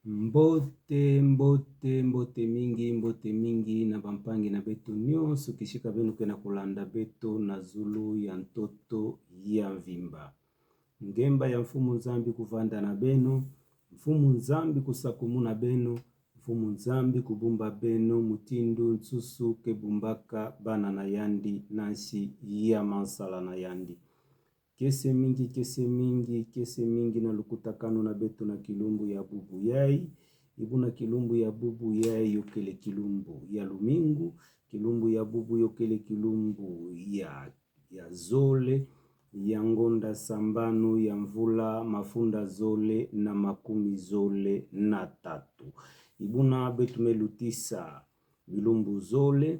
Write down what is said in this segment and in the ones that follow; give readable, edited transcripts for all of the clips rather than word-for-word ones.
Mbote mingi na bampangi na beto nyonso kishika benu kena kulanda beto na zulu ya ntoto ya mvimba. Ngemba ya mfumu nzambi kuvanda na beno, mfumu nzambi kusakumu na beno, mfumu nzambi kubumba beno, mutindu nsusu kebumbaka bana na yandi nanshi ya mansala na yandi. Kese mingi na lukutakano na beto na kilumbu ya bubu yai. Ibuna kilumbu ya bubu yai yokele kilumbu ya lumingu. Kilumbu ya bubu yokele kilumbu ya zole. Ya ngonda sambanu ya mvula mafunda zole na makumi zole na tatu. Ibuna betu melutisa bilumbu zole.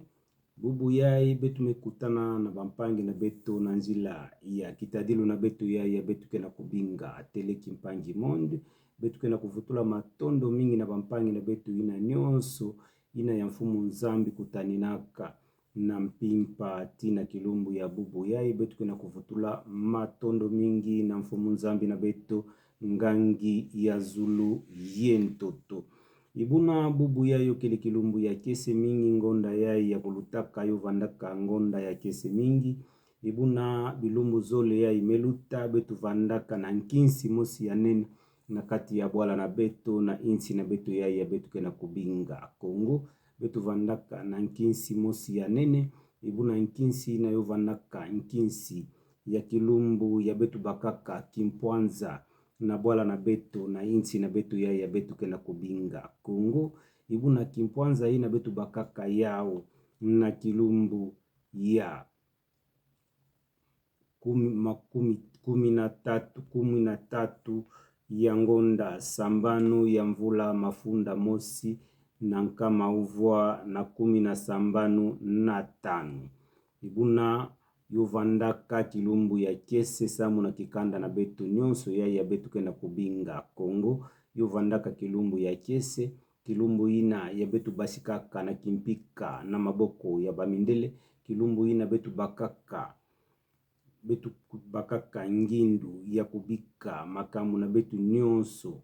Bubu yai betu mekutana na bampangi na beto na nzila ya kitadilu na beto yai ya betu kena kubinga ateleki mpangi monde. Betu kena kuvutula matondo mingi na bampangi na betu ina nyonso ina ya mfumu nzambi kutaninaka na mpimpa tina kilumbu ya bubu yai. Betu kena kuvutula matondo mingi na mfumu nzambi na beto ngangi ya zulu yentoto. Ibuna bubu ya yokele kilumbu ya kese mingi ngonda ya kulutaka yo vandaka ngonda ya kese mingi. Ibuna bilumbu zole ya imeluta betu vandaka na nkinsi mosi ya nene na kati ya bwala na beto na insi na beto ya betu kena kubinga Kongo. Betu vandaka na nkinsi mosi ya nene. Ibuna nkinsi na yo vandaka nkinsi ya kilumbu ya betu bakaka Kimpwanza na bwala na beto na insi na beto ya betu kena kubinga Kongo. Ibuna Kimpwanza na betu bakaka yao na kilumbu ya kumi na tatu ya ngonda sambanu ya mvula mafunda mosi na nkama uvwa na 15. Ibuna yovandaka kilumbu ya kese samu na kikanda na betu nyonso ya betu kena kubinga Kongo. Yovandaka kilumbu ya kese, kilumbu ina ya betu basikaka na kimpika na maboko ya bamindele. Kilumbu ina betu bakaka ngindu ya kubika makamu na betu nyonso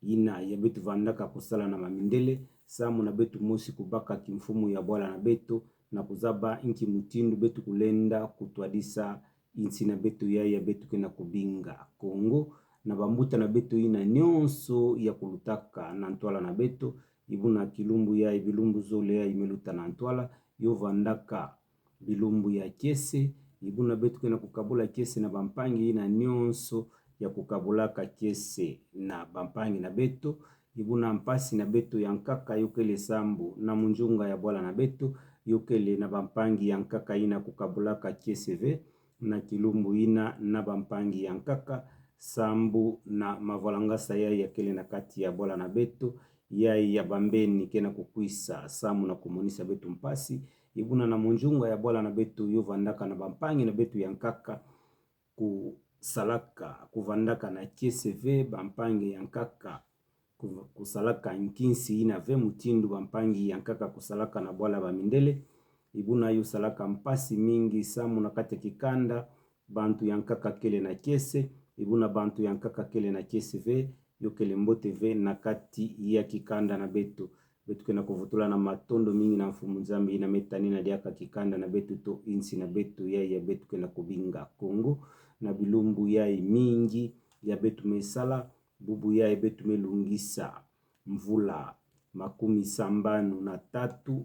ina ya betu vandaka kusala na mamindele. Samu na betu mosi kubaka kimfumu ya bwala na beto na kuzaba inki mutindu betu kulenda kutwadisa insi na betu ya betu kena kubinga Kongo. Na bambuta na beto ina nyonso ya kulutaka na ntwala na beto. Ibuna kilumbu ya bilumbu zole ya imeluta na ntwala yo vandaka bilumbu ya kese. Ibuna betu kena kukabula kese na bampangi ina nyonso ya kukabulaka kese na bampangi na beto. Ibuna mpasi na beto ya nkaka yokele sambu na munjunga ya bwala na beto yokele na bampangi ya nkaka ina kukabulaka KSV na kilumbu ina na bampangi ya nkaka sambu na mavolangasa ya kele na kati ya bwala na beto ya bambeni kena kukwisa samu na kumonisa betu mpasi. Ibuna na munjunga ya bwala na beto yovandaka na bampangi na beto ya nkaka kusalaka kuvandaka na KSV bampangi ya nkaka kusalaka nkinsi ina ve mutindu bampangi ya nkaka kusalaka na bwala bamindele. Ibuna yu salaka mpasi mingi samu na kati kikanda bantu ya nkaka kele na kese. Ibuna bantu ya nkaka kele na kese ve yokele mbote ve na kati ya kikanda na beto. Betu kena kuvutula na matondo mingi na mfumu nzambi ina metani na diaka kikanda na betu to insi na betu ya betu kena kubinga Kongo. Na bilumbu ya mingi ya betu mesala bubu ya betu melungisa mvula 13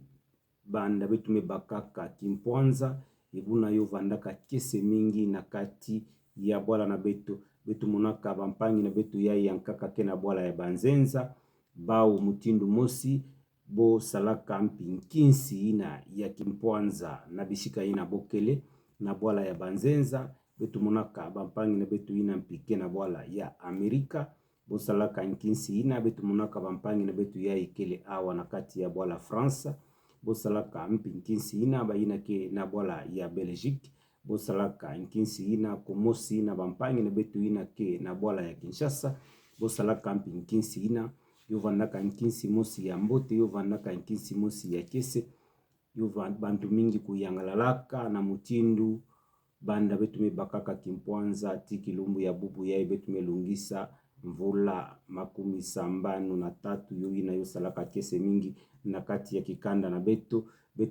banda betu mebakaka Kimpwanza. Ibuna yo vandaka kese mingi na kati ya bwala na betu. Betu monaka bampangi na betu ya nkaka kena bwala ya banzenza bao mutindu mosi bo salaka mpi nkinsi ina ya Kimpwanza na bishika ina bokele na bwala ya banzenza. Betu monaka bampangi na betu ina mpike na bwala ya Amerika bo salaka nkinsi ina. Betu monaka bampangi na betu ya ikele awa na kati ya bwala Fransa bo salaka mpi nkinsi ina ba ina ke na bwala ya Belgique bo salaka nkinsi ina komosi na bampangi na betu ina ke na bwala ya Kinshasa bo salaka mpi nkinsi ina. Yo vandaka nkinsi mosi ya mbote yo vandaka nkinsi mosi ya kese. Yo bantu mingi kuyangalalaka na mutindu banda betu mebakaka Kimpwanza ti kilumbu ya bubu ya betu melungisa mvula 73 yo ina yo salaka kese mingi na kati ya kikanda na betu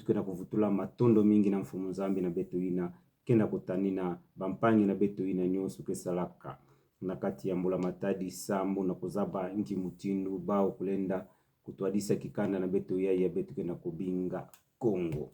kena kuvutula matondo mingi na mfumu zambi na betu ina kena kutanina bampangi na betu ina nyonso kesalaka na kati ya mbula matadi sambu na kuzaba nki mutindu bao kulenda kutwadisa kikanda na betu ya betu kena kubinga Kongo.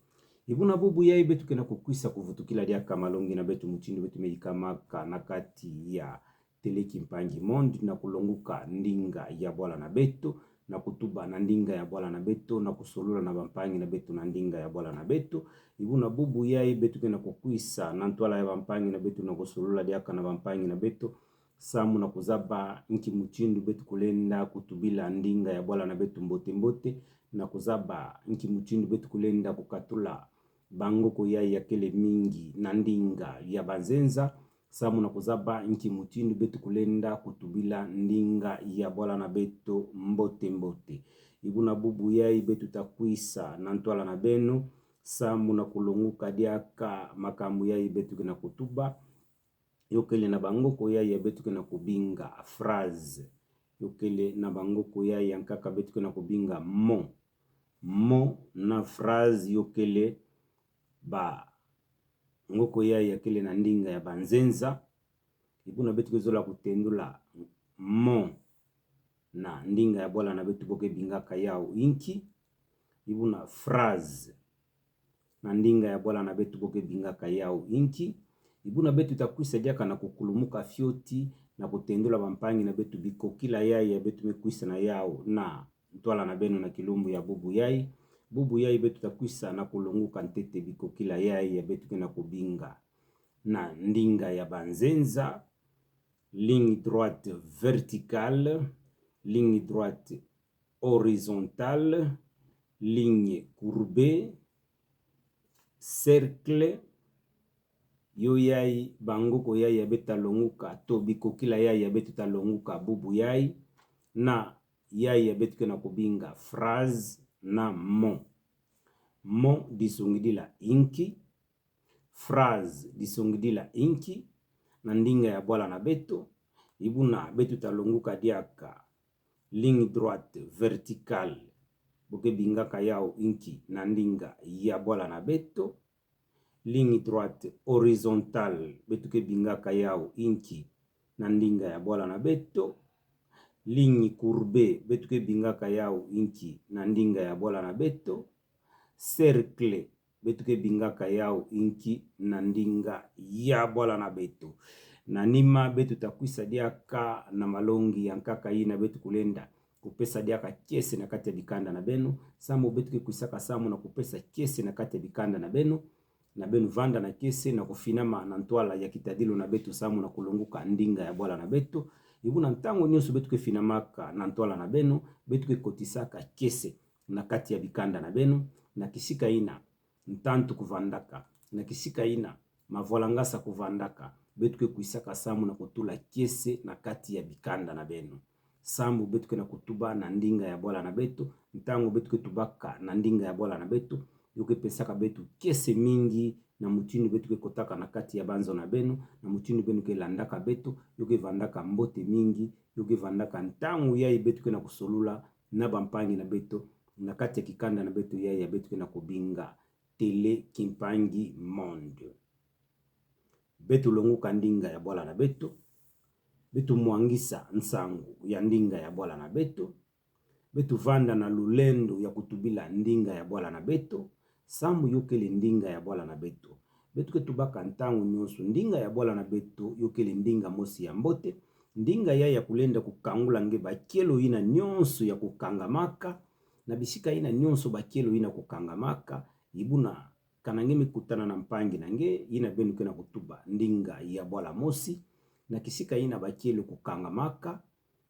Ibuna bubu yai betu kena kukwisa kuvutukila diaka malongi na betu mutindu betu meikamaka na kati ya teleki mpangi mondi na kulonguka ndinga ya bwala na betu na kutuba na ndinga ya bwala na betu na kusolula na bampangi na betu na ndinga ya bwala na betu. Ibuna bubu yai betu kena kukwisa na ntwala ya bampangi na betu na kusolula diaka na bampangi na betu samu na kuzaba nki mutindu betu kulenda kutubila ndinga ya bwala na betu mbote mbote na kuzaba nki mutindu betu kulenda kukatula bangoko yai ya kele mingi na ndinga ya Banzenza samu na kuzaba nki mutindu betu kulenda kutubila ndinga ya bwala na betu mbote mbote. Ibuna bubu yai betu takwisa na ntwala na benu samu na kulunguka diaka makambu yai betu kena kutuba yokele na bangoko yai ya betu kena kubinga phrase yokele na bangoko yai ya nkaka betu kena kubinga mo na phrase yokele ba ngoko yai ya kele na ndinga ya Banzenza. Ibuna betu kezola kutendula mo na ndinga ya bwala na betu boke bingaka yao inki. Ibuna phrase na ndinga ya bwala na betu boke bingaka yao inki. Ibuna betu takwisa diaka na kukulumuka fioti na kutendula bampangi na betu biko kila yai ya betu mekwisa na yao na ntwala na beno na kilumbu ya bubu yai. Bubu yai betu takwisa na kulunguka ntete biko kila yai ya betu kena kubinga na ndinga ya Banzenza. Ligne droite verticale, ligne droite horizontale, ligne courbée, cercle. Yo yai bangoko yai ya beta longuka to biko kila yai ya betu talonguka bubu yai na yai ya betu kena kubinga phrase na mo disungidila inki, phrase disungidila inki na ndinga ya bwala na betu. Ibuna betu talonguka diaka ligne droite verticale boke bingaka yao inki na ndinga ya bwala na betu. Ligne droite horizontale betu ke bingaka yao inki na ndinga ya bwala na betu. Ligne courbée betu ke bingaka yao inki na ndinga ya bwala na betu. Cercle betu ke bingaka yao inki na ndinga ya bwala na betu. Na nima betu takwisa diaka na malongi ya nkaka ina betu kulenda kupesa diaka kese na kati ya bikanda na benu. Samu betu ke kuisaka samu na kupesa kese na kati ya bikanda na benu vanda na kese na kufinama na ntwala ya kitadilo na betu samu na kulunguka ndinga ya bwala na betu. Ibuna ntango nyonso betu ke finamaka na ntwala na benu betu ke kotisaka kese na kati ya bikanda na benu na kisika ina ntantu kuvandaka na kisika ina mavolangasa kuvandaka betu ke kuisaka samu na kutula kese na kati ya bikanda na benu. Sambu betu ke na kutuba na ndinga ya bwala na betu ntango betu ke tubaka na ndinga ya bwala na betu yoke pesaka betu kese mingi na mutindu betu ke kotaka na kati ya banzo na benu na mutindu benu ke landaka betu yoke vandaka mbote mingi yoke vandaka ntango yai betu ke na kusolula na bampangi na betu na kati ya kikanda na betu yai ya betu ke na kubinga tele kimpangi monde. Betu longuka ndinga ya bwala na betu betu mwangisa nsangu ya ndinga ya bwala na betu betu vanda na lulendo ya kutubila ndinga ya bwala na betu samu yokele ndinga ya bwala na betu betu ke tubaka ntango nyonso ndinga ya bwala na betu yokele ndinga mosi ya mbote ndinga ya kulenda kukangula nge bakielo ina nyonso ya kukangamaka na bisika ina nyonso bakielo ina kukangamaka. Ibuna kanange mikutana na mpangi nange ina benu kena kutuba ndinga ya bwala mosi na kisika ina bakielo kukangamaka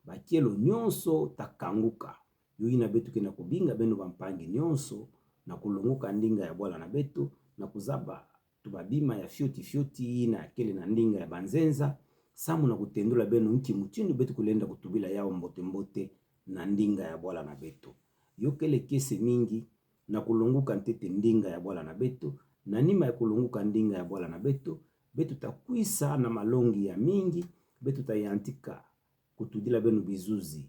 bakielo nyonso takanguka yo ina betu kena kubinga benu bampangi nyonso na kulunguka ndinga ya bwala na betu na kuzaba tubabima ya fioti ina kele na ndinga ya Banzenza samu na kutendula benu nki mutindu betu kulenda kutubila yao mbote mbote na ndinga ya bwala na betu yokele kese mingi na kulunguka ntete ndinga ya bwala na betu na nima ya kulunguka ndinga ya bwala na betu betu takwisa na malongi ya mingi betu tayantika kutudila benu bizuzi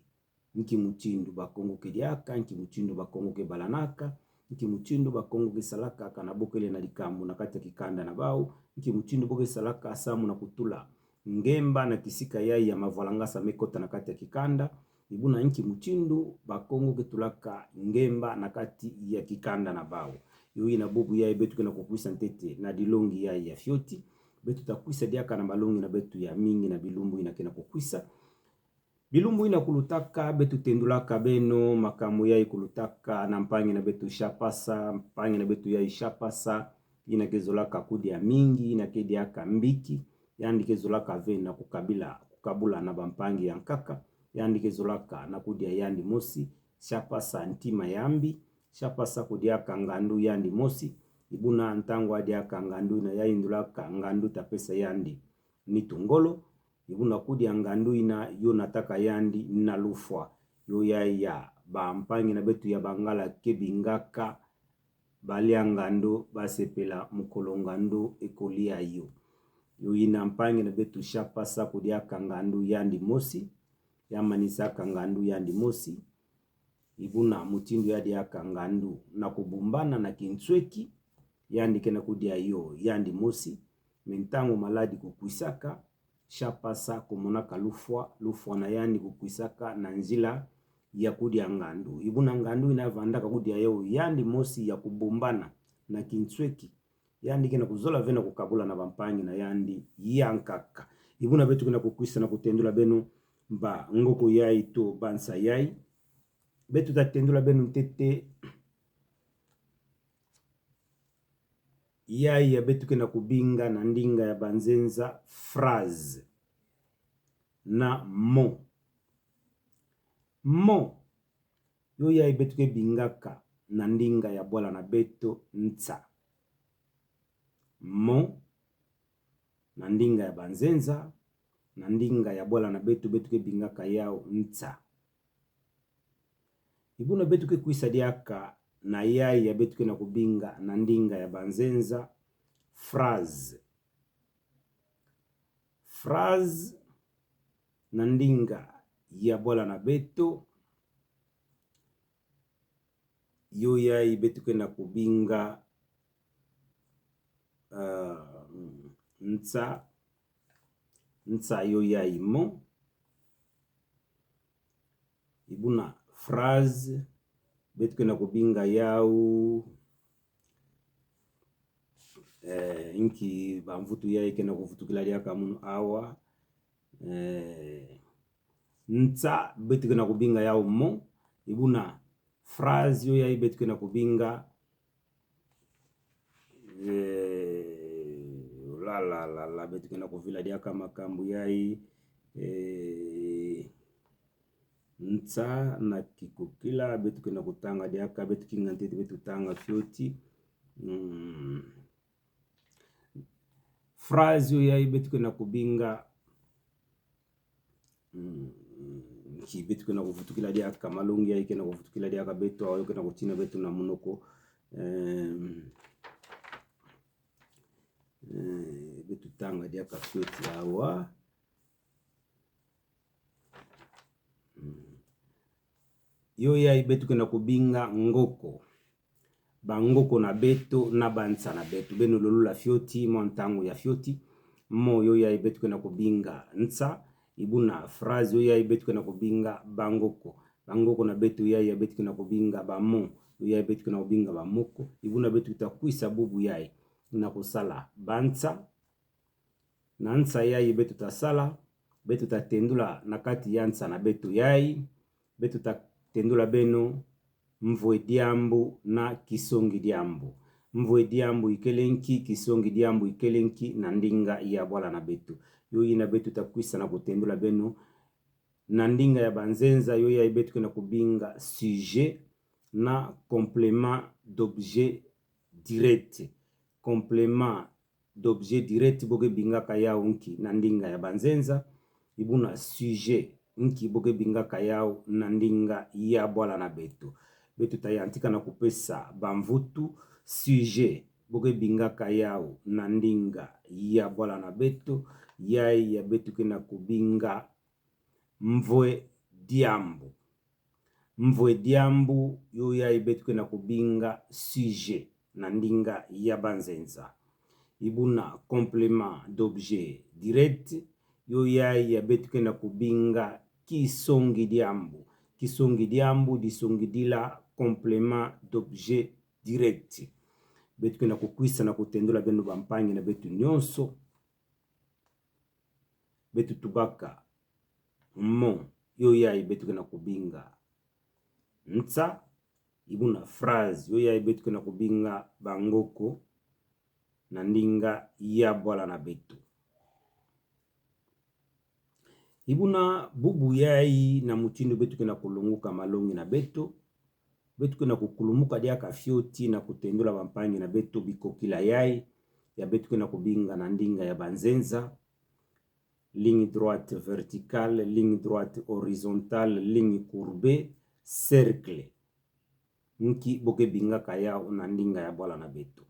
nki muchindu bakongo kediaka nki muchindu bakongo ke balanaka nki muchindu bakongo ke salaka kana bokele na likambo na kati ya kikanda na bao nki muchindu boke salaka asamu na kutula ngemba na kisika yai ya mavalangasa mekota na kati ya kikanda ibuna nki muchindu bakongo ke tulaka ngemba na kati ya kikanda na bao yoi na bobu yai betu kena kukwisa ntete na dilongi yai ya fioti betu takwisa diaka na malongi na betu ya mingi na bilumbu ina kena kukwisa bilumbu ina kulutaka betu tendulaka beno makamu yai kulutaka na mpangi na betu shapasa mpangi na betu yai shapasa ina kezolaka kudi ya mingi ina kediaka mbiki yandi kezolaka ve na kukabula na bampangi ya nkaka yandi kezolaka na kudi ya yandi mosi shapasa ntima yambi shapasa kudiaka ngandu yandi mosi ibuna ntango adiaka ngandu na yaindulaka ngandu tapesa yandi nitungolo ibuna kudi ngandu ina yo nataka yandi na lufwa yo ya bampangi na betu ya bangala kebingaka balia ngandu basepela mukolo ngandu ekolia yo ina mpangi na betu shapasa kudiaka ngandu yandi mosi yamanisaka ngandu yandi mosi ibuna mutindu yadi yaka ngandu na kubumbana na kintsweki yandi kena kudia yo yandi mosi mentango maladi kukwisaka shapasa kumonaka lufwa na yandi kukwisaka na nzila ya kudia ngandu ibuna ngandu inavandaka kudia yo yandi mosi ya kubumbana na kintsweki yandi kena kuzola vena kukabula na bampangi na yandi yankaka ibuna betu kena kukwisa na kutendula benu ba ngoko yai to bansa yai betu tatendula benu tete yai ya betu kena kubinga na ndinga ya banzenza phrase na mo yo yai betu ke bingaka na ndinga ya bola na beto ntsa mo na ndinga ya banzenza na ndinga ya bola na betu ke bingaka yao ntsa ibuna betu ke kuisa diaka na yai ya betu ke na kubinga na ndinga ya banzenza phrase na ndinga ya bola na betu yo yai betu ke na kubinga ntsa yo yai mo ibuna phrase betu kena kubinga yau inki bamvutu yai kena kuvutukila liaka munu awa ntsa betu kena kubinga yau mo ibuna phrase yo yai betu kena kubinga la betu kena kuvila liaka makambu yai ntsa na kikokila betu kena kutanga diaka betu kingantete betu tanga fioti phrase yo yai betu kena kubinga ki betu kena kuvutukila diaka malongi yai kena kuvutukila diaka betu ayo kena kutina betu na munoko betu tanga diaka fioti awa yo yai betu kena kubinga ngoko bangoko na beto na bansa na betu beno lolula fioti montango ya fioti mo yo yai betu kena kubinga ntsa ibuna phrase yo yai betu kena kubinga bangoko na betu yai ya betu kena kubinga bamo yo yai betu kena kubinga bamoko ibuna betu takwisa bubu yai na kusala bansa na ntsa yai betu tasala betu tatendula na kati ya ntsa na betu yai betu tatendula beno mvwe diambu na kisongi diambu mvwe diambu ikelenki kisongi diambu ikelenki na ndinga ya bola na betu yo ina betu takwisa na kutendula beno na ndinga ya banzenza yo ya betu kena kubinga sujet na complément d'objet direct boke bingaka yao nki na ndinga ya banzenza ibuna sujet nki boke bingaka yao na ndinga ya bola na betu tayantika na kupesa bamvutu sujet boke bingaka yao na ndinga ya bola na betu yai ya betu kena kubinga mvwe diambu. Mvwe diambu yo yai betu kwena kubinga sujet na ndinga ya banzenza. Ibuna complément d'objet direct yo yai ya betu kwena kubinga kisongi diambu. Kisongi diambu disongi dila complément d'objet direct. Betu kwena kukwisa na kutendula benu bampangi na betu nyonso. Betu tubaka mo yo yai betu kwena kubinga ntsa. Ibuna phrase yo yai betu kwena kubinga bangoko na ndinga ya bwala na betu. Ibuna bubu yai na mutindo betu kwena kulunguka malongi na betu. Betu kwena kukulumuka dia kafioti na kutendula bampangi na betu bikokila yai ya betu kwena kubinga na ndinga ya banzenza. Ligne droite verticale, ligne droite horizontale, ligne courbée, cercle. Nki boke binga kaya na ndinga ya bwala na betu.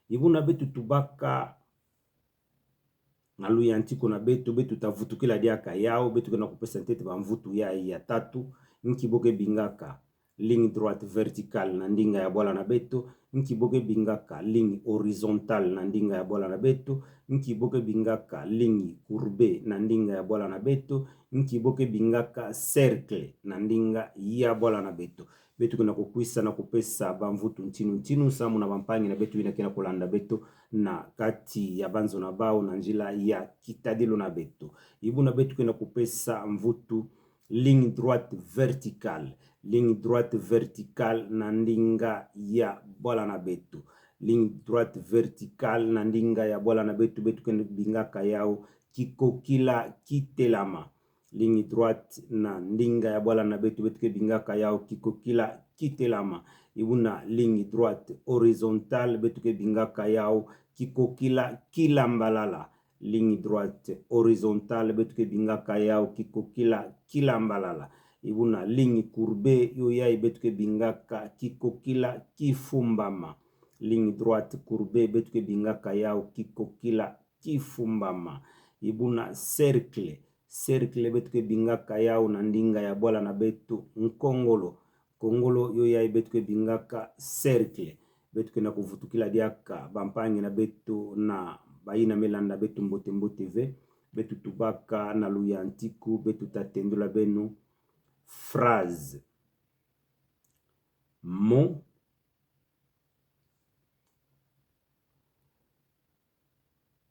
Ibuna betu tubaka ngalu ya ntiko na betu. Betu tavutukila dia kayao. Betu kwena kupesa ntete bamvutu ya tatu. Nki boke bingaka ligne droite verticale na ndinga ya bwala na betu. Nki boke bingaka ligne horizontale na ndinga ya bwala na betu. Nki boke bingaka ligne courbée na ndinga ya bwala na betu. Nki boke bingaka cercle na ndinga ya bwala na betu. Betu kwena kukwisa na kupesa bamvutu ntinu samu na bampangi na betu ina kena kulanda betu na kati ya banzo na bao na njila ya kitadilo na betu. Ibuna betu kwena kupesa mvutu ligne droite verticale. Ligne droite verticale na ndinga ya bwala na betu. Ligne droite verticale na ndinga ya bwala na betu. Betu kwena bingaka yao kikokila kitelama. Ligne droite na ndinga ya bwala na betu. Betu kwena bingaka yao kikokila kitelama. Ibuna ligne droite horizontale. Betu kwena bingaka yao kikokila kilambalala. Ligne droite horizontale. Betu kwena bingaka yao kikokila kilambalala. Ibuna ligne courbée yo yai betu kwena bingaka kikokila kifumbama. Ligne droite courbée betu kwena bingaka yao kikokila kifumbama. Ibuna cercle. Cercle betu kwena bingaka yao na ndinga ya bwala na betu nkongolo. Kongolo yo yai betu kwena bingaka cercle. Betu kwena kuvutukila diaka bampangi na betu na baina melanda betu mbote mbote ve. Betu tubaka na luya antiku. Betu tatendula benu phrase. Mot.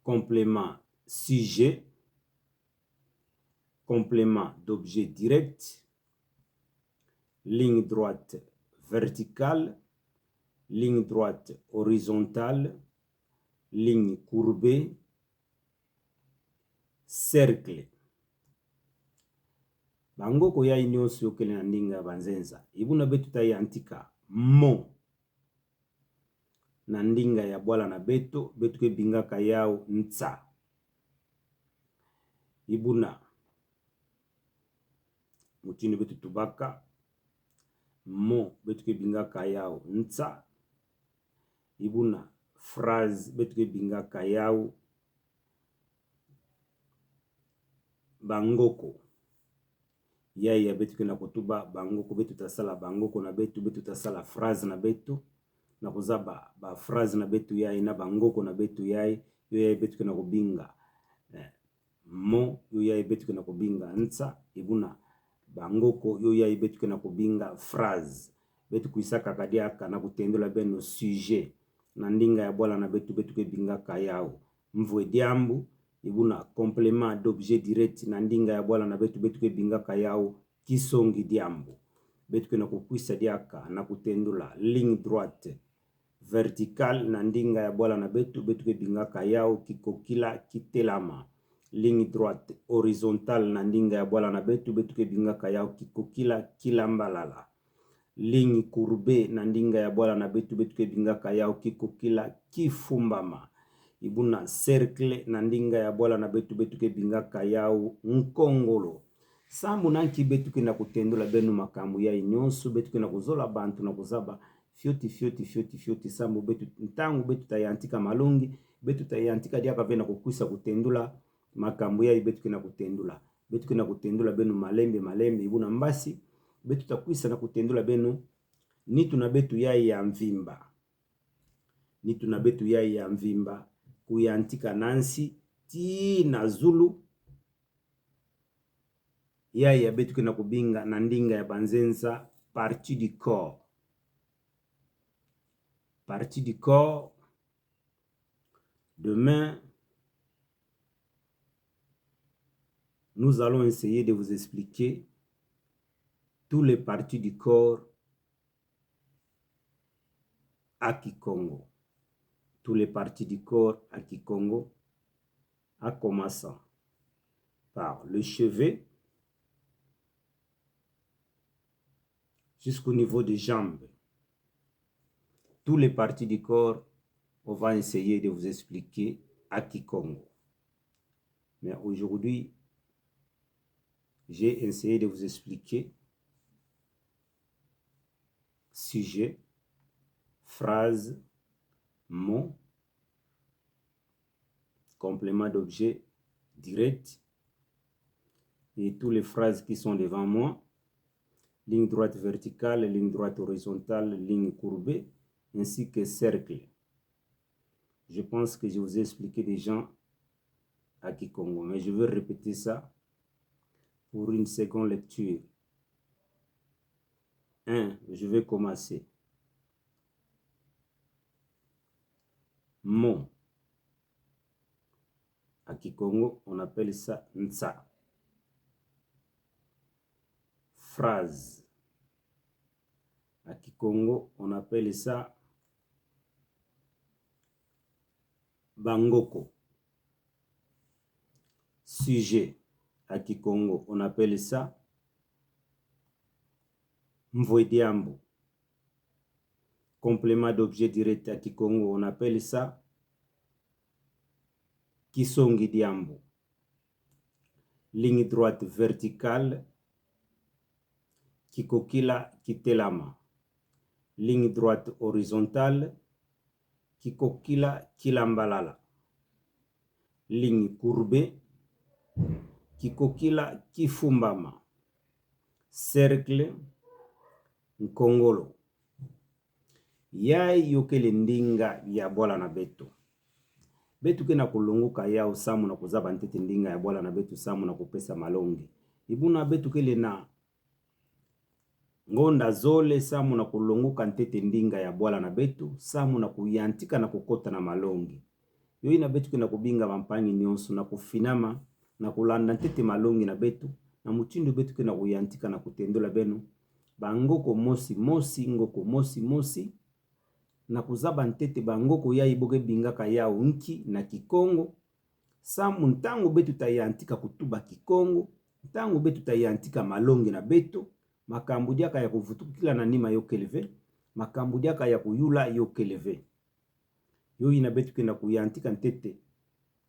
Complément sujet. Complément d'objet direct. Ligne droite verticale. Ligne droite horizontale. Ligne courbée. Cercle. Bangoko ya nyonso yokele na ndinga banzenza. Ibuna betu tayantika mo na ndinga ya bwala na betu. Betu ke bingaka yao ntsa. Ibuna mutini betu tubaka mo betu ke bingaka yao ntsa. Ibuna phrase betu ke bingaka yao bangoko. Yaya betu kena kutuba bangoko. Betu tasala bangoko na betu. Betu tasala phrase na betu. Na kuzaba ba phrase na betu yai na bangoko na betu yai. Yo yai betu kena kubinga mo. Yo yai betu kena kubinga ntsa. Ibuna bangoko yo yai betu kena kubinga phrase. Betu kuisaka kadiaka na kutendula beno sujet na ndinga ya bwala na betu. Betu kubinga kayao mvwe diambu. Ibuna complément d'objet direct na ndinga ya bwala na betu. Betu kubinga kayao kisongi diambu. Betu kena kukwisa diaka na kutendula ligne droite verticale na ndinga ya bwala na betu. Betu kubinga kayao kikokila kitelama. Ligne droite horizontale na ndinga ya bwala na betu. Betu kubinga kayao kikokila kilambalala. Ligne courbée na ndinga ya bwala na betu. Betu kubinga kayao kikokila kifumbama. Ibuna cercle na ndinga ya bwala na betu. Betu kubinga kayao nkongolo. Sambu nanki betu kena kutendula benu makamu ya nyonso. Betu kena kuzola bantu na kuzaba fioti sambu betu ntangu betu tayantika malungi. Betu tayantika diaka vena kukwisa kutendula makambo ya betu kena kutendula. Betu kena kutendula benu malembe ibuna mbasi. Betu takwisa na kutendula benu nitu na betu ya mvimba. Nitu na betu ya mvimba kuyantika nansi ti na zulu. Ya betu kena kubinga na ndinga ya banzenza partie du corps. Partie du corps. Demain, nous allons essayer de vous expliquer tous les parties du corps à Kikongo. Tous les parties du corps à Kikongo, en commençant par le chevet jusqu'au niveau des jambes. Tous les parties du corps, on va essayer de vous expliquer à Kikongo. Mais aujourd'hui, j'ai essayé de vous expliquer sujet, phrase, mot, complément d'objet direct et toutes les phrases qui sont devant moi, ligne droite verticale, ligne droite horizontale, ligne courbée, ainsi que cercle. Je pense que je vous ai expliqué déjà à Kikongo, mais je veux répéter ça pour une seconde lecture. 1. Je vais commencer. Mot. À Kikongo, on appelle ça Nsa. Phrase. À Kikongo, on appelle ça Bangoko. Sujet. À Kikongo, on appelle ça Mvwediambo. Complément d'objet direct à Kikongo, on appelle ça Kisongi Diambo. Ligne droite verticale, Kikokila Kitelama. Ligne droite horizontale, Kikokila Kilambalala. Ligne courbée, Kikokila Kifumbama. Cercle, Nkongolo. Yai yokele ndinga ya bola na beto. Betu kena kulunguka yao samu na kuzaba ntete ndinga ya bola na betu samu na kupesa malongi. Ibuna betu kele na ngonda zole samu na kulunguka ntete ndinga ya bola na betu samu na kuyantika na kukota na malongi. Yoi na betu kena kubinga mampangi nyonso na kufinama na kulanda ntete malongi na betu na mutindo betu kena kuyantika na kutendola benu. Bangoko mosi mosi ngoko mosi mosi na kuzaba ntete bangoko ya iboge bingaka ya unki na Kikongo. Samu ntango betu tayantika kutuba Kikongo, ntango betu tayantika malongi na betu, makambu diaka ya kuvutukila na nima yokeleve, makambu diaka ya kuyula yokeleve. Yoi na betu kena kuyantika ntete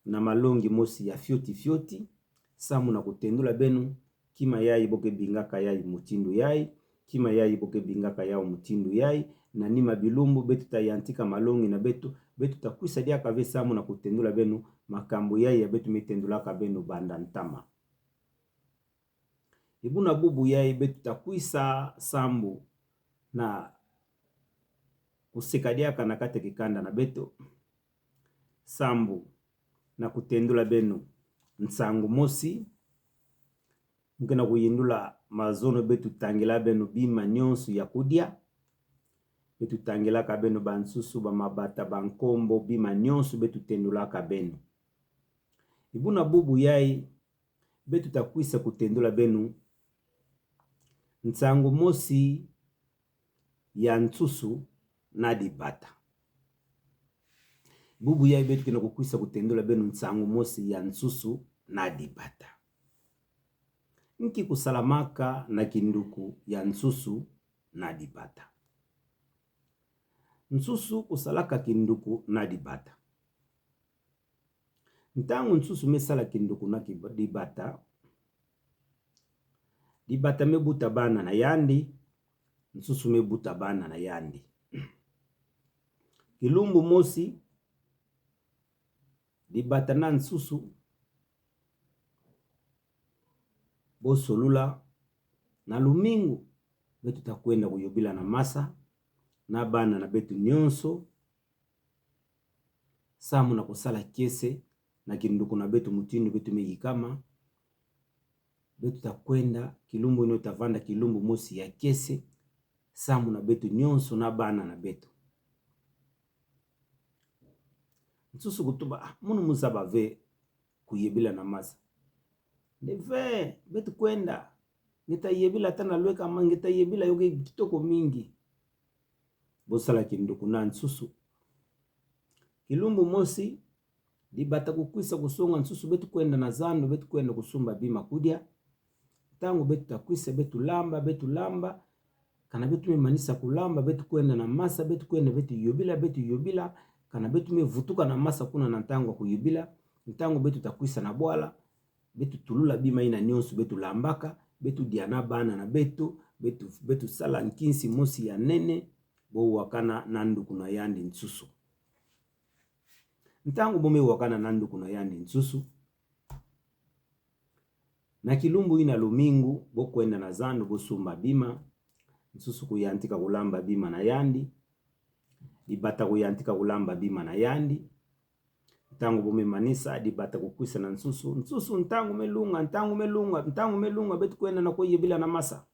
na malongi mosi ya fioti fioti, samu na kutendula benu, kima ya iboge bingaka ya mutindo yai, kima ya iboge bingaka ya mutindo yai, na nima bilumbu betu tayantika malongi na betu takwisa dia kave samu na kutendula benu makambo ya betu mitendula ka benu banda ntama. Ibuna bubu ya betu takwisa sambu na kusekadia kana kate kikanda na betu sambu na kutendula benu nsangu mosi mkena kuyindula mazono betu tangela benu bima nyonsu ya kudia. Betu tangela ka benu bansusu ba mabata bankombo bima nyonsu betu tendula ka benu. Ibuna bubu yai betu takwisa kutendula benu nsangu mosi ya nsusu na dibata. Bubu yai betu kena kukwisa kutendula benu nsangu mosi ya nsusu na dibata. Nki kusalamaka na kinduku ya nsusu na dibata. Nsusu kusalaka kinduku na dibata. Ntangu nsusu mesala kinduku na dibata. Dibata mebuta bana na yandi. Nsusu mebuta bana na yandi. Kilumbu mosi. Dibata na nsusu bosolula na lumingu betu takwenda kuyobila na masa na bana na betu nyonso samu na kusala kese na kinduku na betu mutindu betu meyikama betu takwenda kilumbu ino tavanda kilumbu mosi ya kese samu na betu nyonso na bana na betu nsusu kutuba munu musaba ve kuyebila na masa neve betu kwenda ngeta yebila tana lweka ama ngeta yebila yoge kitoko mingi bosala kinduku na nsusu kilumbu mosi dibata kukwisa kusonga nsusu betu kwenda na zando betu kwenda kusumba bima kudia tangu betu takwisa betu lamba kana betu memanisa kulamba betu kwenda na masa betu kwenda betu yobila kana betu mevutuka na masa kuna na tangu kuyubila ntango betu takwisa na bwala betu tulula bima ina nyonso betu lambaka betu diana bana na betu sala nkinsi mosi ya nene bo wakana nanduku na yandi nsusu ntango bome wakana nanduku na yandi nsusu na kilumbu ina lumingu bo kwenda na zando bo sumba bima nsusu kuyantika kulamba bima na yandi dibata kuyantika kulamba bima na yandi ntango bome manisa dibata kukwisa na nsusu ntango melunga betu kwenda na koyebila na masa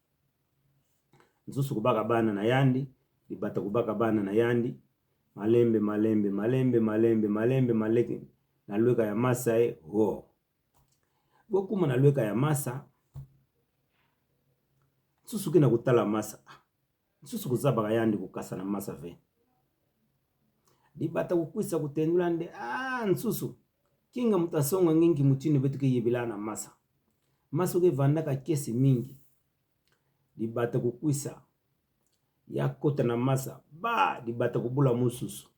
nsusu kubaka bana na yandi dibata kubaka bana na yandi malembe na lweka ya masa ho bokuma na lweka ya masa nsusu kina kutala masa nsusu kuzaba yandi kukasa na masa ve dibata kukwisa kutendula nde nsusu kinga mutasonga ngingi mutini betu kiyebila na masa ke vandaka kesi mingi dibata kukwisa ya kota na masa dibata kubula mususu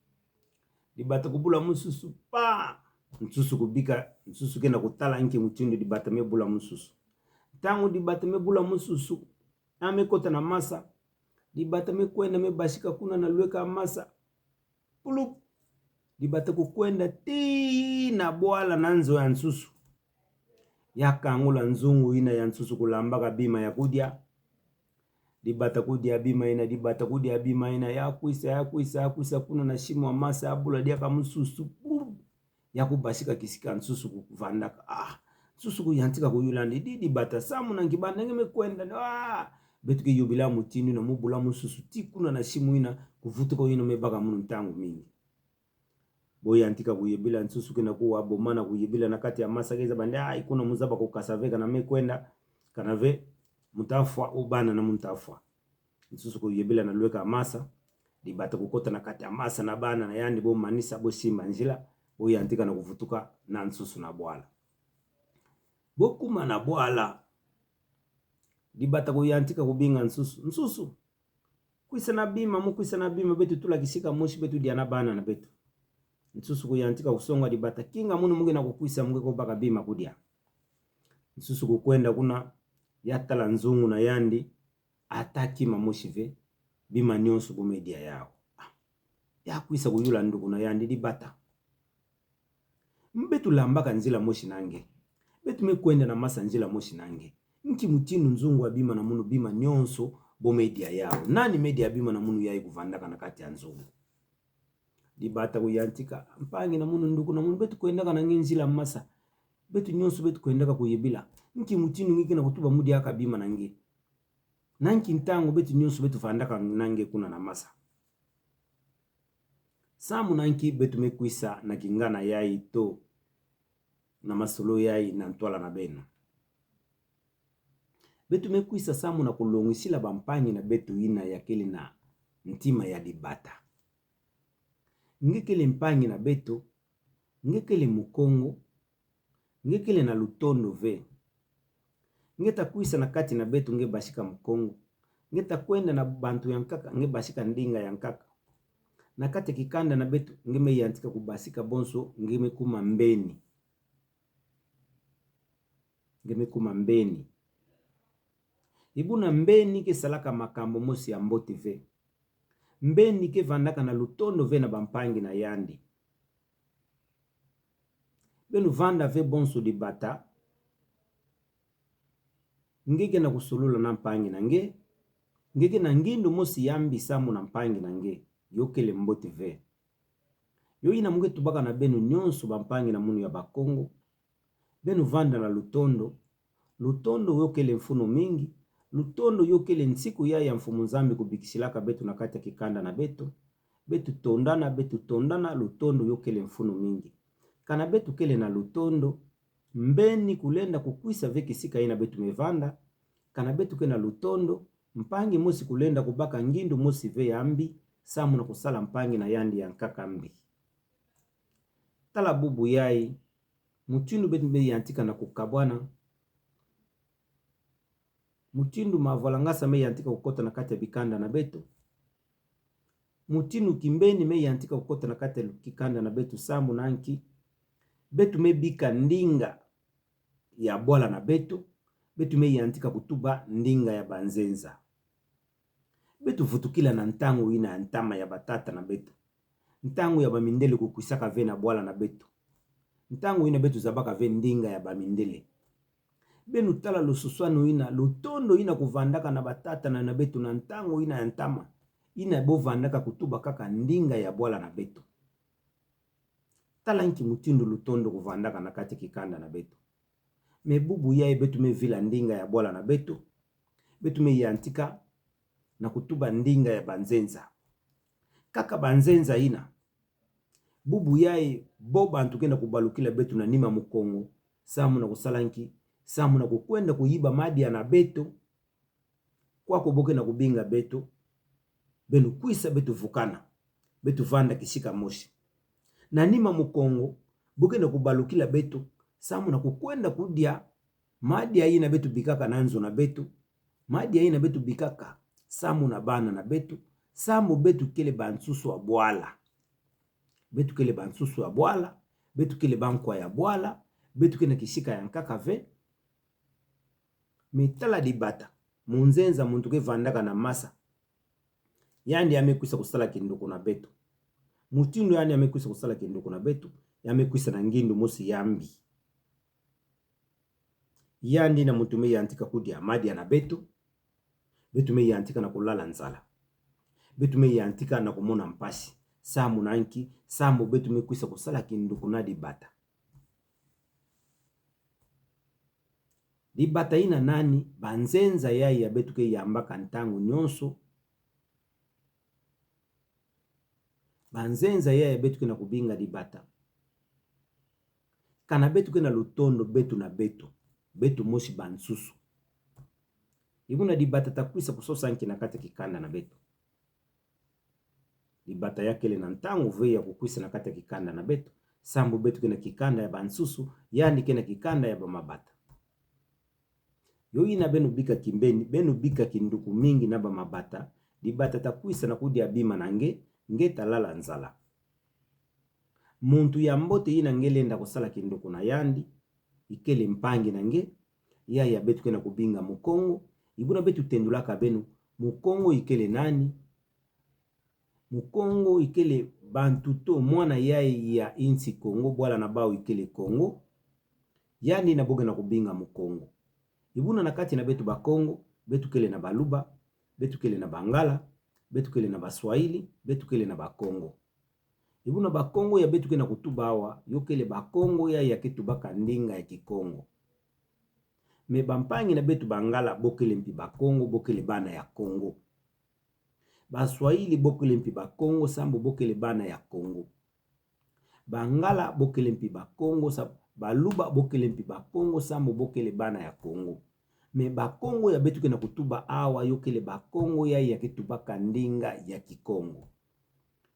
nsusu kubika nsusu kena kutala nki mutindo dibata mebula mususu tangu dibata mebula mususu ame kota na masa dibata mekwenda mebashika kuna na lweka masa pulup dibata kukwenda ti na bwala na nzo ya nsusu yakangula nzungu ina ya nsusu kulambaka bima ya kudia dibata kudia bima ina ya kuisa kuna na shimo wa masa abula diaka mususu ya kubashika kisika nsusu kuvandaka nsusu kuyantika kuyulandi dibata samu na nkibanda ngeme kwenda betu ke yobila mutinu na mubula mususu ti kuna na shimo ina kuvutuka ina mebaka munu ntangu mingi boyantika kuyebila nsusu kena kuwa bomana kuyebila na kati ya masa keza bande ikuna muzaba kukasaveka na mekwenda kanave mutafwa ubana na mutafwa nsusu kuyebila na lweka masa dibata kukota na kati ya masa na bana na yandi bo manisa bo simba njila boyantika na kuvutuka na nsusu na bwala bokuma na bwala dibata kuyantika kubinga nsusu kwisa na bima betu tula kisika moshi betu diana bana na betu nsusu kuyantika kusonga dibata kinga munu mungi na kukwisa mungi kubaka bima kudia nsusu kukwenda kuna yatala nzungu na yandi ataki mamoshive bima nyonso kumedia yao ya kwisa kuyula nduku na yandi dibata mbetu lambaka nzila moshi nange betu mekwenda na masa nzila moshi nange nki mutinu nzungu wa bima na munu bima nyonso bo media yao nani media bima na munu yai kuvandaka na kati ya nzungu dibata kuyantika mpangi na munu nduku na munu betu kwendaka na nzila masa betu nyonso betu kwendaka kuyebila nki mutinu ngiki na kutuba mudi aka bima nange nanki ntango betu nyonso betu vandaka nange kuna na masa samu nanki betu mekwisa na kingana yai to na masolo yai na ntwala na beno betu mekwisa samu na kulongisila bampangi na betu ina yakeli na ntima ya dibata ngekele mpangi na betu ngekele mukongo ngekele na lutondo ve ngeta kwisa na kati na betu nge bashika mukongo ngeta kwenda na bantu yankaka nge bashika ndinga yankaka na kati kikanda na betu nge meyantika kubasika bonso nge mekuma mbeni ibuna mbeni ke salaka makambo mosi ya mboti ve mbeni ke vandaka na lutondo ve na bampangi na yandi benu vanda ve bonso dibata ngeke na kusolula na mpangi na nge ngeke na ngindu mosi yambi samu na mpangi na nge yokele mbote ve yo ina muke tubaka na benu nyonso bampangi na munu ya bakongo benu vanda na lutondo yokele mfuno mingi lutondo yokele nsiku ya mfumu nzambe kubikisilaka betu na kati ya kikanda na betu tondana lutondo yokele mfuno mingi kana betu kele na lutondo mbeni kulenda kukwisa veki sika ina betu mevanda kana betu kena lutondo mpangi mosi kulenda kubaka ngindu mosi ve yambi samu na kusala mpangi na yandi ya nkaka mbi tala bubu yai mutindu betu be yantika na kukabwana mutindu mavalangasa me yantika kukota na kati ya bikanda na betu mutindu kimbeni me yantika kukota na kati ya kikanda na betu samu na anki betu me bika ndinga ya bola na betu me yantika kutuba ndinga ya banzenza betu vutukila na ntango ina ya ntama ya batata na betu ntango ya bamindele kukwisaka ve na bola na betu ntango ina betu zabaka ve ndinga ya bamindele benu tala lususwanu ina lutondo ina kuvandaka na batata na betu na ntango ina ya ntama ina bovandaka kutuba kaka ndinga ya bola na betu tala nki mutindu lutondo kuvandaka na kati kikanda na betu mebubu ya betu me vila ndinga ya bola na betu me yantika na kutuba ndinga ya banzenza kaka banzenza ina bubu ya boba antukenda kubalukila betu na nima mukongo samu na kusalanki samu na kukwenda kuyiba madi ya na betu kwa kuboke na kubinga betu benu kwisa betu vukana betu vanda kishika moshi na nima mukongo boke na kubalukila betu samu na kukwenda kudia madi ya ina betu bikaka nanzo na betu madi ya ina betu bikaka samu na bana na betu samu betu kele bansusu wa bwala betu kele bansusu wa bwala betu kele bankwa ya bwala betu kele kishika ya nkaka ve mitala dibata munzenza muntu ke vandaka na masa yandi amekwisa kusala kinduku na betu mutindu yandi amekwisa kusala kinduku na betu yamekwisa na ngindu mosi yambi yandi na mutu me yantika kudia madi ya na betu me yantika na kulala nzala betu me yantika na kumona mpasi samu na anki samu betu me kwisa kusala kinduku na dibata dibata ina nani banzenza yai ya betu ke yambaka ntangu nyonso banzenza yai ya betu ke na kubinga dibata kana betu ke na lutondo betu na betu moshi bansusu ibuna dibata takwisa kusosa nki na kati kikanda na betu dibata yakele na ntangu ve ya kukwisa na kati kikanda na betu sambu betu ke na kikanda ya bansusu yani ke na kikanda ya bamabata yo ina benu bika kimbeni benu bika kinduku mingi na bamabata dibata takwisa na kudia bima na nge talala nzala muntu ya mbote ina ngelenda kusala kinduku na yandi ikele mpangi na nge ya betu ke na kubinga mukongo ibuna betu tendulaka benu mukongo ikele nani mukongo ikele bantu to mwana yai ya insi Kongo bwala na bao ikele Kongo yani na boga na kubinga mukongo ibuna na kati na betu bakongo betu kele na baluba betu kele na bangala betu kele na baswahili betu kele na bakongo ibuna bakongo ya betu kele na kutuba awa yokele bakongo ya ketubaka ndinga ya kikongo me bampangi na betu bangala bokele mpi bakongo bokele bana ya Kongo baswahili bokele mpi bakongo sambu bokele bana ya Kongo bangala bokele mpi bakongo baluba bokele mpi bakongo sambu bokele bana ya Kongo me bakongo ya betu kena kutuba awa yokele bakongo ya ketubaka ndinga ya kikongo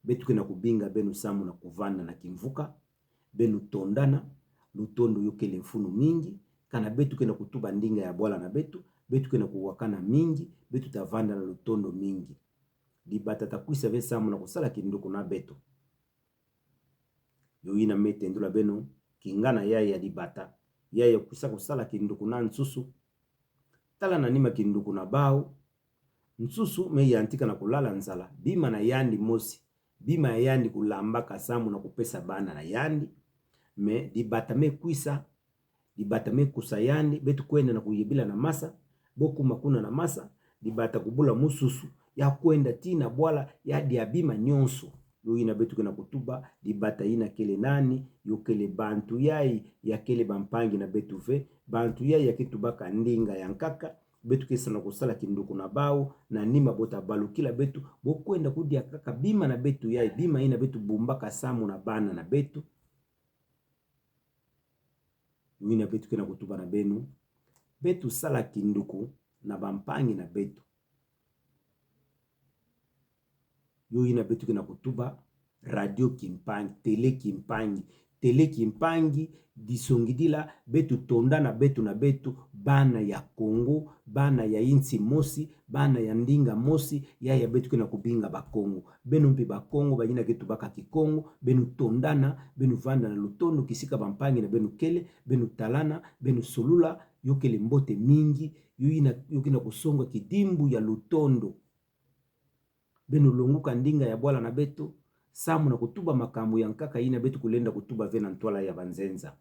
betu kena kubinga benu samu na kuvanda na kimvuka benu tondana lutondo yokele mfunu mingi kana betu kena kutuba ndinga ya bola na betu kena kuwakana mingi betu tavanda na lutondo mingi dibata takwisa ve samu na kusala kinduku na betu yo ina mete ndula benu kingana ya dibata ya kusa kusala kinduku na nsusu tala na nima kinduku na bao nsusu me yantika na kulala nzala bima na yandi mosi bima ya yandi kulamba kasamu na kupesa bana na yandi me dibata me kwisa dibata me kusa yandi betu kwenda na kuyibila na masa boku makuna na masa libata kubula mususu ya kwenda tina bwala ya diabima nyonso yo ina betu kena kutuba libata ina kele nani yo kele bantu yai ya kele bampangi na betu ve bantu yai ya ketubaka ndinga ya nkaka betu kesa na kusala kinduku na bao na nima bota balu kila betu bokwenda kudia kaka bima na betu yai bima ina betu bumbaka samu na bana na betu yo ina betu kena kutuba na benu betu sala kinduku na bampangi na betu yo ina betu kena kutuba radio kimpangi tele kimpangi disongidila betu tonda na betu bana ya Kongo bana ya insi mosi bana ya ndinga mosi ya betu kena kubinga bakongo benu mpi bakongo bajina ketu baka kikongo benu tondana benu vanda na lutondo kisika bampangi na benu kele benu talana benu solula yokele mbote mingi yo kina kusonga kidimbu ya lutondo benu longuka ndinga ya bwala na betu samu na kutuba makambo ya nkaka ina betu kulenda kutuba vena ntwala ya banzenza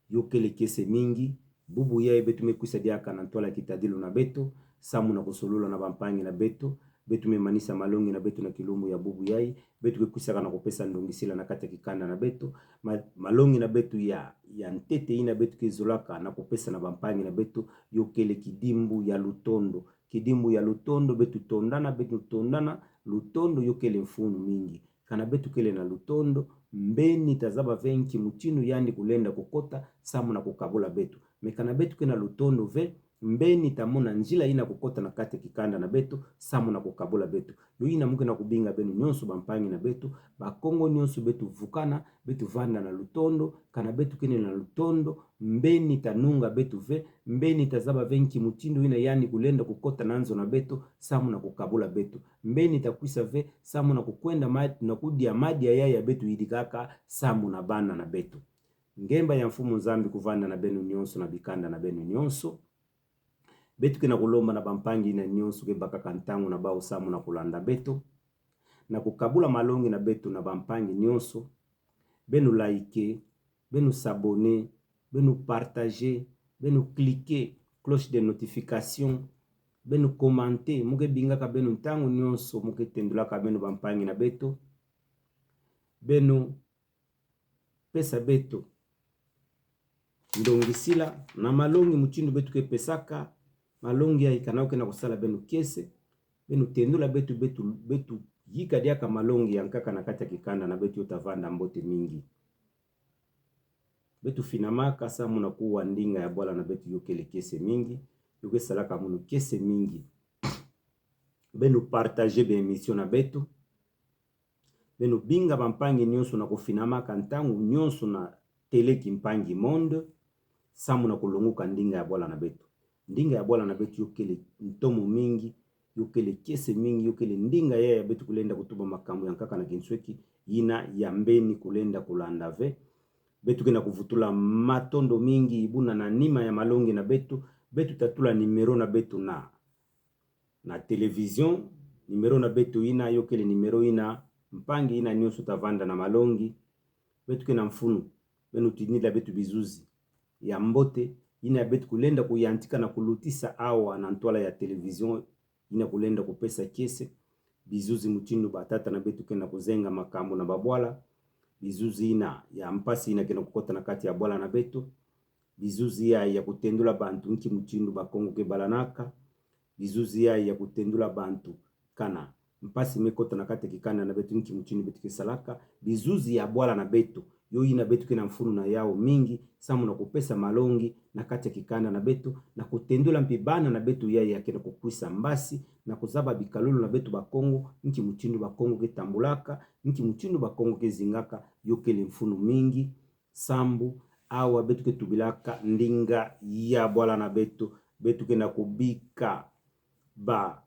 yokele kese mingi bubu ya betu mekuisa diaka na ntwala kitadilu na betu samu na kusolula na bampangi na betu memanisa malongi na betu na kilumu ya bubu yai betu kekuisa na kupesa ndongisila na kati kikanda na betu malongi na betu ya ntete ina betu kizulaka na kupesa na bampangi na betu yokele kidimbu ya lutondo betu tondana lutondo yokele mfunu mingi kana betu kele na lutondo mbeni tazaba venki mutinu yani kulenda kukota samu na kukabula betu mekana betu kena lutondo ve mbeni tamona njila ina kukota na kate kikanda na betu samu na kukabula betu yo ina muke na kubinga benu nyonso bampangi na betu bakongo nyonso betu vukana betu vanda na lutondo kana betu kene na lutondo mbeni tanunga betu ve mbeni tazaba venki mutindo ina yani kulenda kukota nanzo na betu samu na kukabula betu mbeni takwisa ve samu na kukwenda mati na kudia madia ya betu idikaka samu na bana na betu ngemba ya mfumu nzambi kuvanda na benu nyonso na bikanda na benu nyonso betu kena kulomba na bampangi na nyonso ke baka kantangu na bao samu na kulanda betu na kukabula malongi na betu na bampangi nyonso benu like benu s'abonner benu partager benu cliquer cloche de notification benu commenter muke bingaka benu ntangu nyonso muke tendulaka benu bampangi na betu benu pesa betu ndongisila na malongi muchindu betu ke pesaka malongi ya ikanauke na kusala benu kese benu tendula betu yika diaka malongi ya nkaka na kati ya kikanda na betu utavanda mbote mingi betu finamaka samu na kuwa ndinga ya bwala na betu yokele kese mingi yoke salaka munu kese mingi benu partager be emission na betu benu binga bampangi nyonso na kufinamaka ntangu nyonso na tele kimpangi monde samu na kulunguka ndinga ya bwala na betu ndinga ya bwala na betu yokele ntomo mingi yokele kese mingi yokele ndinga ya betu kulenda kutuba makambo ya nkaka na kinsweki ina ya mbeni kulenda kulanda ve betu kena kuvutula matondo mingi ibuna na nima ya malongi na betu tatula numero na betu na television numero na betu ina yokele numero ina mpangi ina nyonso tavanda na malongi betu kena mfunu benu tinila betu bizuzi ya mbote ina betu kulenda kuyantika na kulutisa awa na ntwala ya television ina kulenda kupesa kese bizuzi muchindu batata na betu kena kuzenga makambo na babwala bizuzi ina ya mpasi ina kena kukota na kati ya bwala na betu bizuzi ya kutendula bantu nki muchindu bakongo ke balanaka bizuzi ya kutendula bantu kana mpasi mekota na kati kikanda na betu nki muchindu betu kesalaka bizuzi ya bwala na betu yo ina betu kena mfunu na yao mingi samu na kupesa malongi na kati ya kikanda na betu na kutendula mpibana na betu ya kena kukwisa mbasi na kuzaba bikalulu na betu bakongo nki muchindu bakongo ke tambulaka nki muchindu bakongo ke zingaka yokele mfunu mingi sambu awa betu ke tubilaka ndinga ya bwala na betu kena kubika ba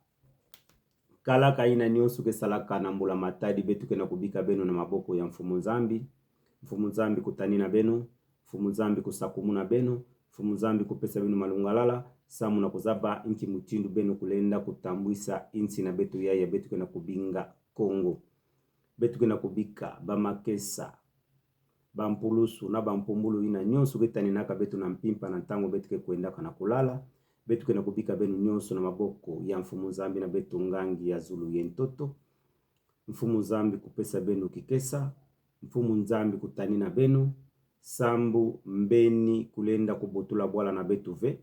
kalaka ina nyonso ke salaka na mbula matadi betu kena kubika beno na maboko ya mfumu nzambi kutani na beno mfumu nzambi kusakumu na beno mfumu nzambi kupesa beno malungalala samu na kuzaba inki mutindu beno kulenda kutambwisa insi na betu ya betu kena kubinga Kongo betu kena kubika bamakesa bampulusu na bampumbulu ina nyonso ketani naka betu na mpimpa na ntango betu ke kwenda kana kulala betu kena kubika benu nyonso na maboko ya mfumu Nzambi na betu ngangi ya Zulu yentoto. Mfumu Nzambi kupesa benu kikesa, mfumu Nzambi kutani na benu, sambu mbeni kulenda kubotula bwala na betu ve,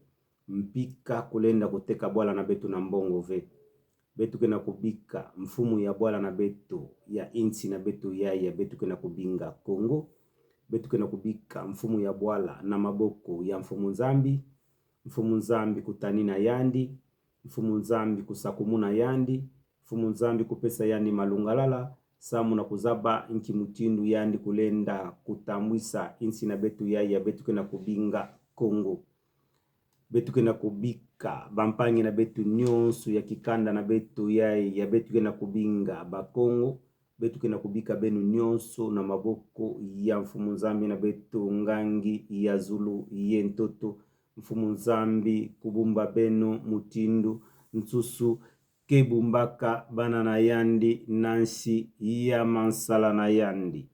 mpika kulenda kuteka bwala na betu na mbongo ve. Betu kena kubika mfumu ya bwala na betu ya insi na betu ya betu kena kubinga Kongo. Betu kena kubika mfumu ya bwala na maboko ya mfumu Nzambi, mfumu Nzambi kutani na yandi, mfumu Nzambi kusakumuna yandi, mfumu Nzambi kupesa yandi malungalala, samu na kuzaba inki mutindu yandi kulenda kutamwisa insi na betu ya betu kena kubinga Kongo. Betu kena kubika bampangi na betu nyonso ya kikanda na betu ya betu kena kubinga Bakongo. Betu kena kubika benu nyonso na maboko ya mfumu Nzambi na betu ngangi ya Zulu yentoto. Mfumu Nzambi kubumba benu mutindu nsusu kebumbaka bana na yandi nansi ya mansala na yandi.